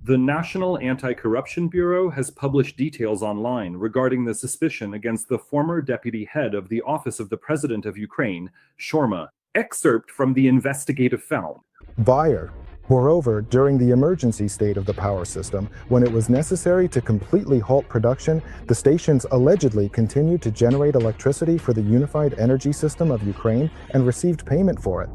The National Anti-Corruption Bureau has published details online regarding the suspicion against the former deputy head of the Office of the President of Ukraine, Shurma. Excerpt from the investigative film. Buyer. Moreover, during the emergency state of the power system, when it was necessary to completely halt production, the stations allegedly continued to generate electricity for the unified energy system of Ukraine and received payment for it.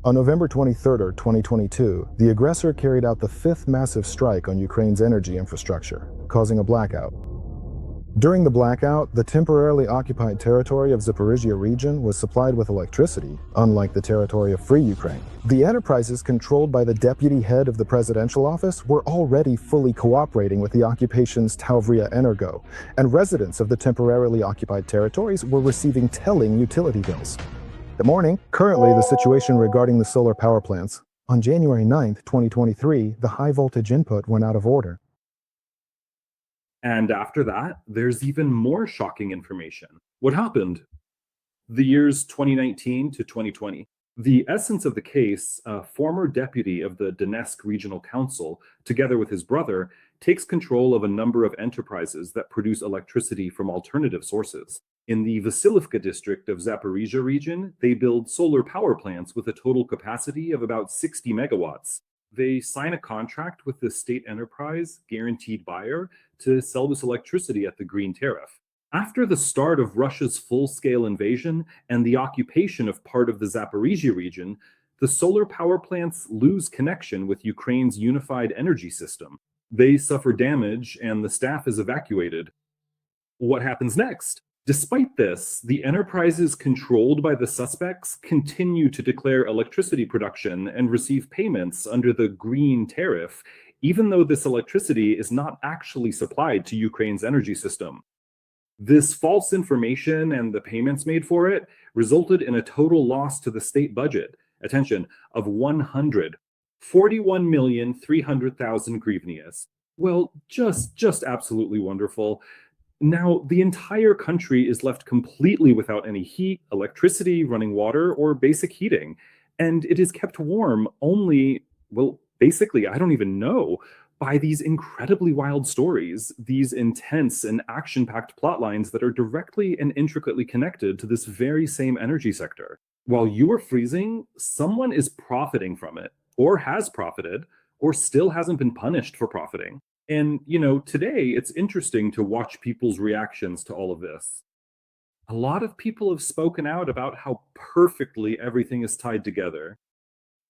On November 23, 2022, the aggressor carried out the fifth massive strike on Ukraine's energy infrastructure, causing a blackout. During the blackout, the temporarily occupied territory of Zaporizhia region was supplied with electricity, unlike the territory of Free Ukraine. The enterprises controlled by the deputy head of the presidential office were already fully cooperating with the occupation's Tauvrija Energo, and residents of the temporarily occupied territories were receiving telling utility bills. Good morning. Currently, the situation regarding the solar power plants. On January 9, 2023, the high voltage input went out of order. And after that, there's even more shocking information. What happened? The years 2019 to 2020. The essence of the case, a former deputy of the Donetsk Regional Council, together with his brother, takes control of a number of enterprises that produce electricity from alternative sources. In the Vasilivka district of Zaporizhia region, they build solar power plants with a total capacity of about 60 megawatts. They sign a contract with the state enterprise, guaranteed buyer, to sell this electricity at the green tariff. After the start of Russia's full-scale invasion and the occupation of part of the Zaporizhia region, the solar power plants lose connection with Ukraine's unified energy system. They suffer damage and the staff is evacuated. What happens next? Despite this, the enterprises controlled by the suspects continue to declare electricity production and receive payments under the green tariff, even though this electricity is not actually supplied to Ukraine's energy system. This false information and the payments made for it resulted in a total loss to the state budget, attention, of 41,300,000 hryvnias. Well, just absolutely wonderful. Now, the entire country is left completely without any heat, electricity, running water, or basic heating. And it is kept warm only, well, basically, I don't even know, by these incredibly wild stories, these intense and action-packed plot lines that are directly and intricately connected to this very same energy sector. While you are freezing, someone is profiting from it, or has profited, or still hasn't been punished for profiting. And, today it's interesting to watch people's reactions to all of this. A lot of people have spoken out about how perfectly everything is tied together.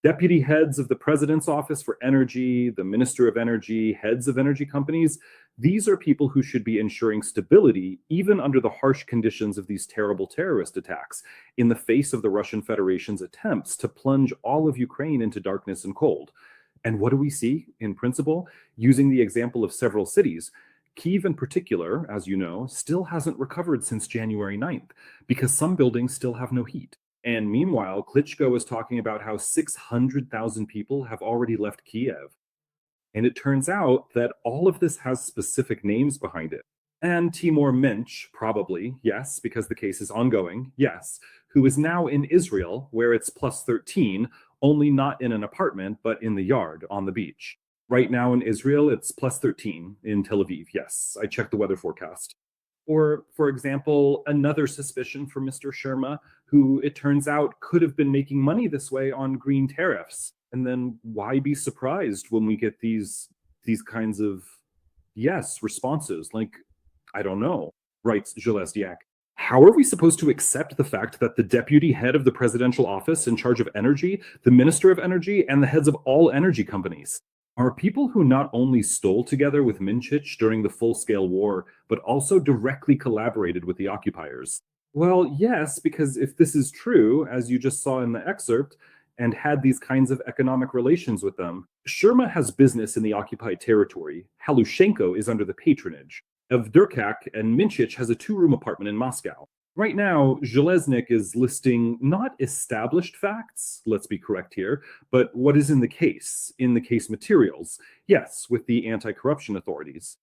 Deputy heads of the President's Office for Energy, the Minister of Energy, heads of energy companies, these are people who should be ensuring stability even under the harsh conditions of these terrible terrorist attacks, in the face of the Russian Federation's attempts to plunge all of Ukraine into darkness and cold. And what do we see, in principle? Using the example of several cities, Kyiv in particular, as you know, still hasn't recovered since January 9th, because some buildings still have no heat. And meanwhile, Klitschko is talking about how 600,000 people have already left Kyiv. And it turns out that all of this has specific names behind it. And Timur Mindich, probably, yes, because the case is ongoing, yes, who is now in Israel, where it's plus 13, only not in an apartment, but in the yard on the beach. Right now in Israel, it's plus 13 in Tel Aviv. Yes, I checked the weather forecast. Or, for example, another suspicion for Mr. Shurma, who it turns out could have been making money this way on green tariffs. And then why be surprised when we get these kinds of, responses? Like, I don't know, writes Zhelezniak. How are we supposed to accept the fact that the deputy head of the presidential office in charge of energy, the minister of energy, and the heads of all energy companies are people who not only stole together with Mindich during the full-scale war, but also directly collaborated with the occupiers? Well, yes, because if this is true, as you just saw in the excerpt, and had these kinds of economic relations with them, Shurma has business in the occupied territory. Halushenko is under the patronage of Durkak, and Mindich has a 2-room apartment in Moscow. Right now, Zhelezniak is listing not established facts, let's be correct here, but what is in the case materials, yes, with the anti-corruption authorities.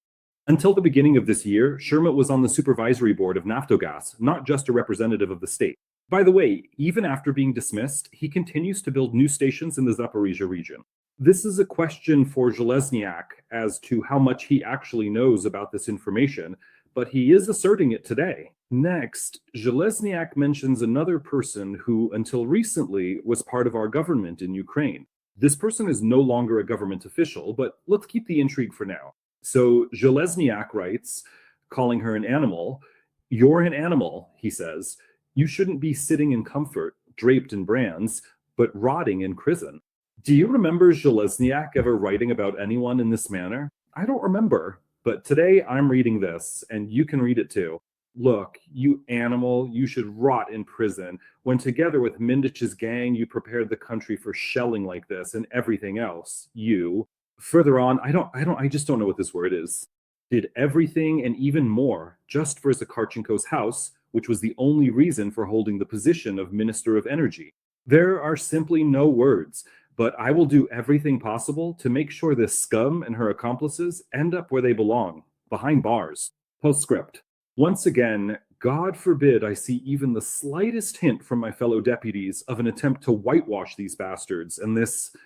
Until the beginning of this year, Shurma was on the supervisory board of Naftogaz, not just a representative of the state. By the way, even after being dismissed, he continues to build new stations in the Zaporizhia region. This is a question for Zhelezniak as to how much he actually knows about this information, but he is asserting it today. Next, Zhelezniak mentions another person who, until recently, was part of our government in Ukraine. This person is no longer a government official, but let's keep the intrigue for now. So Zhelezniak writes, calling her an animal, "You're an animal," he says. "You shouldn't be sitting in comfort, draped in brands, but rotting in prison." Do you remember Zhelezniak ever writing about anyone in this manner? I don't remember, but today I'm reading this, and you can read it too. "Look, you animal, you should rot in prison, when together with Mindich's gang you prepared the country for shelling like this and everything else. You." Further on, I just don't know what this word is. "Did everything and even more just for Zakharchenko's house, which was the only reason for holding the position of Minister of Energy." There are simply no words, but I will do everything possible to make sure this scum and her accomplices end up where they belong, behind bars. Postscript. Once again, God forbid I see even the slightest hint from my fellow deputies of an attempt to whitewash these bastards, and this,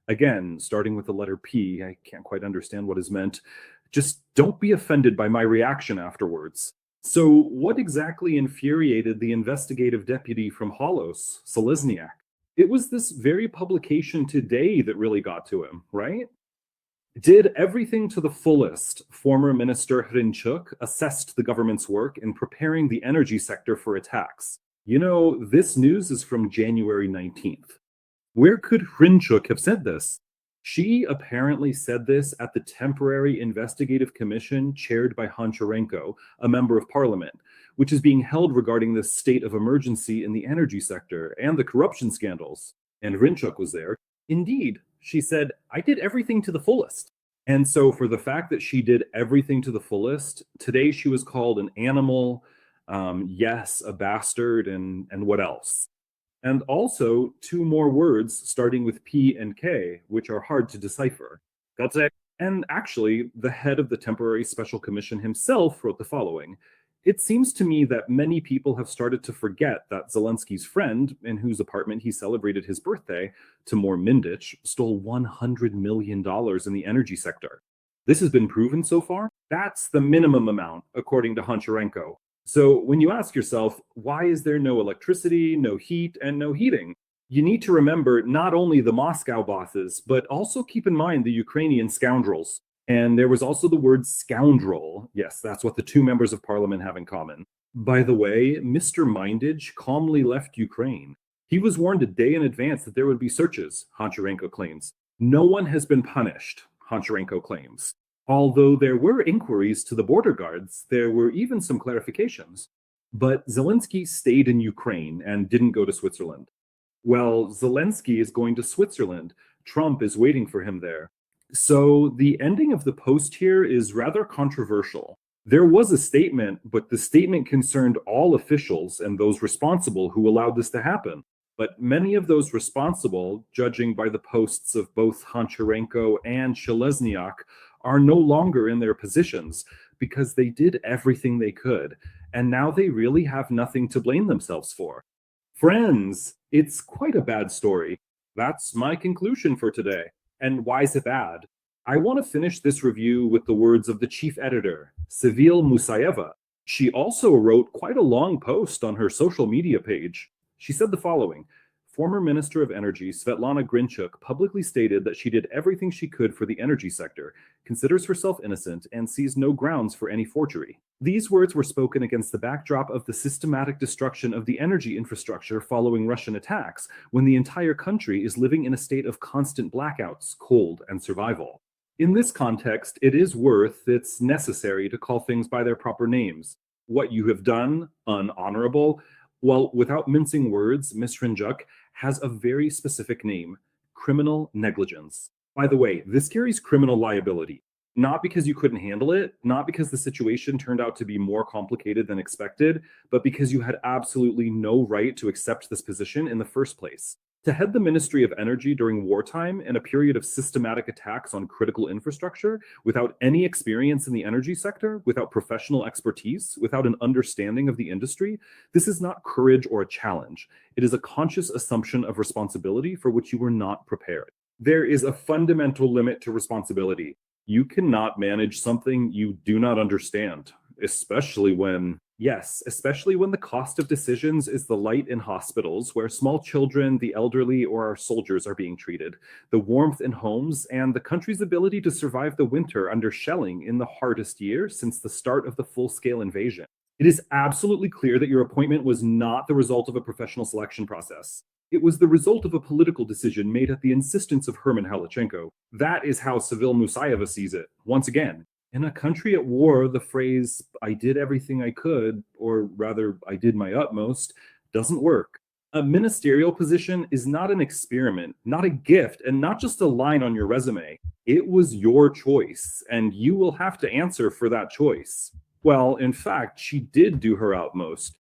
again, starting with the letter P, I can't quite understand what is meant. Just don't be offended by my reaction afterwards. So what exactly infuriated the investigative deputy from Holos, Zhelezniak? It was this very publication today that really got to him, right? Did everything to the fullest, former Minister Hrynchuk assessed the government's work in preparing the energy sector for attacks. You know, this news is from January 19th. Where could Hrynchuk have said this? She apparently said this at the temporary investigative commission chaired by Honcharенko, a member of parliament, which is being held regarding the state of emergency in the energy sector and the corruption scandals. And Hrynchuk was there. Indeed, she said, "I did everything to the fullest." And so for the fact that she did everything to the fullest, today she was called an animal, yes, a bastard, and what else? And also two more words starting with P and K, which are hard to decipher. That's it. And actually, the head of the temporary special commission himself wrote the following. "It seems to me that many people have started to forget that Zelensky's friend, in whose apartment he celebrated his birthday, Timur Mindich, stole $100 million in the energy sector. This has been proven so far. That's the minimum amount, according to Honcharенko. So when you ask yourself, why is there no electricity, no heat, and no heating? You need to remember not only the Moscow bosses, but also keep in mind the Ukrainian scoundrels. And there was also the word scoundrel. Yes, that's what the two members of parliament have in common. By the way, Mr. Mindich calmly left Ukraine. He was warned a day in advance that there would be searches, Honcharенko claims. No one has been punished, Honcharenko claims. Although there were inquiries to the border guards, there were even some clarifications. But Zelensky stayed in Ukraine and didn't go to Switzerland. Well, Zelensky is going to Switzerland. Trump is waiting for him there. So the ending of the post here is rather controversial. There was a statement, but the statement concerned all officials and those responsible who allowed this to happen. But many of those responsible, judging by the posts of both Honcharenko and Zhelezniak, are no longer in their positions because they did everything they could, and now they really have nothing to blame themselves for. Friends, it's quite a bad story. That's my conclusion for today. And why is it bad? I want to finish this review with the words of the chief editor, Sevhil Musaieva. She also wrote quite a long post on her social media page. She said the following. Former Minister of Energy Svetlana Hrynchuk publicly stated that she did everything she could for the energy sector, considers herself innocent, and sees no grounds for any forgery. These words were spoken against the backdrop of the systematic destruction of the energy infrastructure following Russian attacks, when the entire country is living in a state of constant blackouts, cold, and survival. In this context, it's necessary to call things by their proper names. What you have done, unhonorable. Well, without mincing words, Ms. Hrynchuk has a very specific name, criminal negligence. By the way, this carries criminal liability, not because you couldn't handle it, not because the situation turned out to be more complicated than expected, but because you had absolutely no right to accept this position in the first place. To head the Ministry of Energy during wartime in a period of systematic attacks on critical infrastructure, without any experience in the energy sector, without professional expertise, without an understanding of the industry, this is not courage or a challenge. It is a conscious assumption of responsibility for which you were not prepared. There is a fundamental limit to responsibility. You cannot manage something you do not understand, especially when, yes, especially when the cost of decisions is the light in hospitals where small children, the elderly, or our soldiers are being treated, the warmth in homes, and the country's ability to survive the winter under shelling in the hardest year since the start of the full-scale invasion. It is absolutely clear that your appointment was not the result of a professional selection process. It was the result of a political decision made at the insistence of Herman Halichenko. That is how Sevhil Musaieva sees it. Once again, in a country at war, the phrase, "I did everything I could," or rather, "I did my utmost," doesn't work. A ministerial position is not an experiment, not a gift, and not just a line on your resume. It was your choice, and you will have to answer for that choice. Well, in fact, she did do her utmost.